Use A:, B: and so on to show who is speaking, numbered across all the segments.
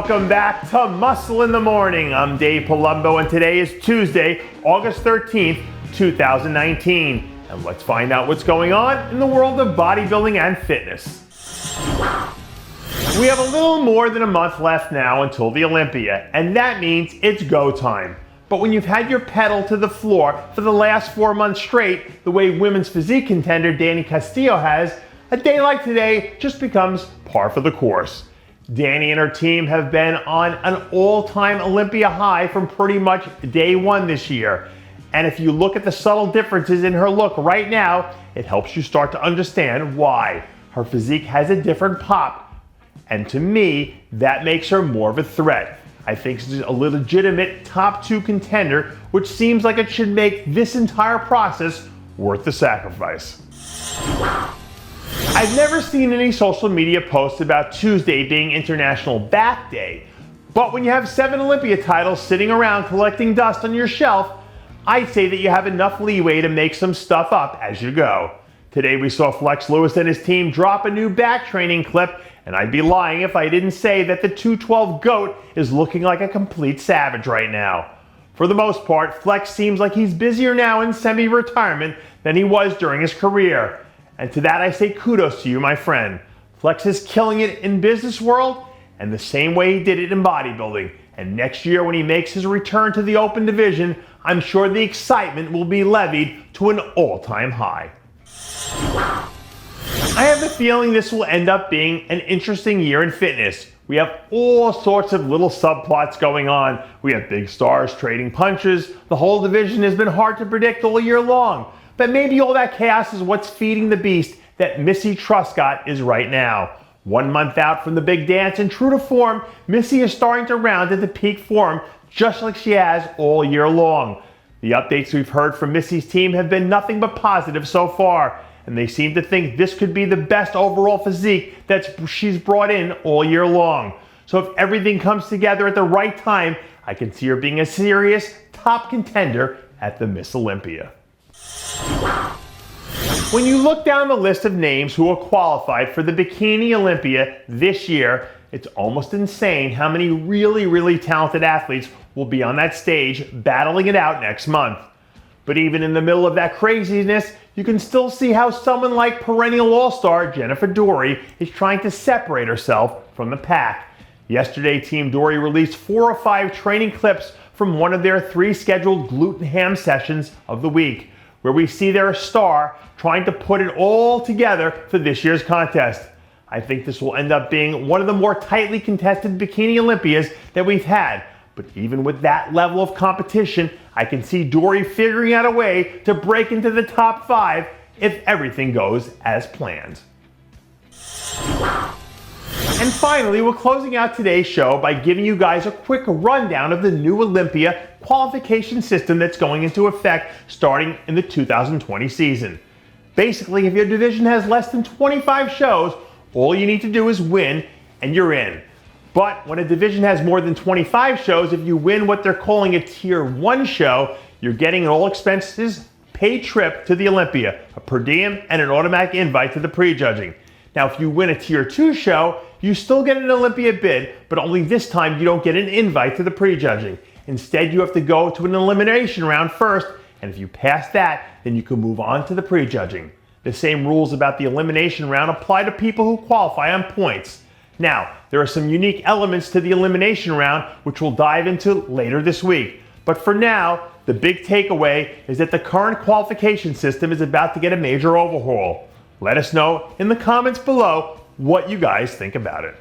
A: Welcome back to Muscle in the Morning. I'm Dave Palumbo, and today is Tuesday, August 13th, 2019. And let's find out what's going on in the world of bodybuilding and fitness. We have a little more than a month left now until the Olympia, and that means it's go time. But when you've had your pedal to the floor for the last 4 months straight, the way women's physique contender Dany Castillo has, a day like today just becomes par for the course. Dany and her team have been on an all-time Olympia high from pretty much day one this year. And if you look at the subtle differences in her look right now, it helps you start to understand why. Her physique has a different pop. And to me, that makes her more of a threat. I think she's a legitimate top 2 contender, which seems like it should make this entire process worth the sacrifice. I've never seen any social media posts about Tuesday being International Back Day, but when you have 7 Olympia titles sitting around collecting dust on your shelf, I'd say that you have enough leeway to make some stuff up as you go. Today we saw Flex Lewis and his team drop a new back training clip, and I'd be lying if I didn't say that the 212 GOAT is looking like a complete savage right now. For the most part, Flex seems like he's busier now in semi-retirement than he was during his career. And to that I say kudos to you, my friend. Flex is killing it in business world, and the same way he did it in bodybuilding. And next year when he makes his return to the open division, I'm sure the excitement will be levied to an all-time high. I have the feeling this will end up being an interesting year in fitness. We have all sorts of little subplots going on. We have big stars trading punches. The whole division has been hard to predict all year long. But maybe all that chaos is what's feeding the beast that Missy Truscott is right now. 1 month out from the big dance and true to form, Missy is starting to round into peak form just like she has all year long. The updates we've heard from Missy's team have been nothing but positive so far, and they seem to think this could be the best overall physique that she's brought in all year long. So if everything comes together at the right time, I can see her being a serious top contender at the Miss Olympia. When you look down the list of names who are qualified for the Bikini Olympia this year, it's almost insane how many really talented athletes will be on that stage battling it out next month. But even in the middle of that craziness, you can still see how someone like perennial all-star Jennifer Dorie is trying to separate herself from the pack. Yesterday, Team Dory released 4 or 5 training clips from one of their 3 scheduled glute and ham sessions of the week, where we see their star trying to put it all together for this year's contest. I think this will end up being one of the more tightly contested Bikini Olympias that we've had. But even with that level of competition, I can see Dory figuring out a way to break into the top 5 if everything goes as planned. And finally, we're closing out today's show by giving you guys a quick rundown of the new Olympia Qualification system that's going into effect starting in the 2020 season. Basically, if your division has less than 25 shows, all you need to do is win and you're in. But when a division has more than 25 shows, if you win what they're calling a Tier 1 show, you're getting an all-expenses paid trip to the Olympia, a per diem, and an automatic invite to the prejudging. Now, if you win a Tier 2 show, you still get an Olympia bid, but only this time you don't get an invite to the prejudging. Instead, you have to go to an elimination round first, and if you pass that, then you can move on to the prejudging. The same rules about the elimination round apply to people who qualify on points. Now, there are some unique elements to the elimination round, which we'll dive into later this week. But for now, the big takeaway is that the current qualification system is about to get a major overhaul. Let us know in the comments below what you guys think about it.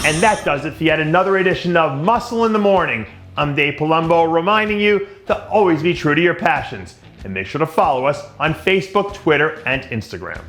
A: And that does it for yet another edition of Muscle in the Morning. I'm Dave Palumbo, reminding you to always be true to your passions. And make sure to follow us on Facebook, Twitter, and Instagram.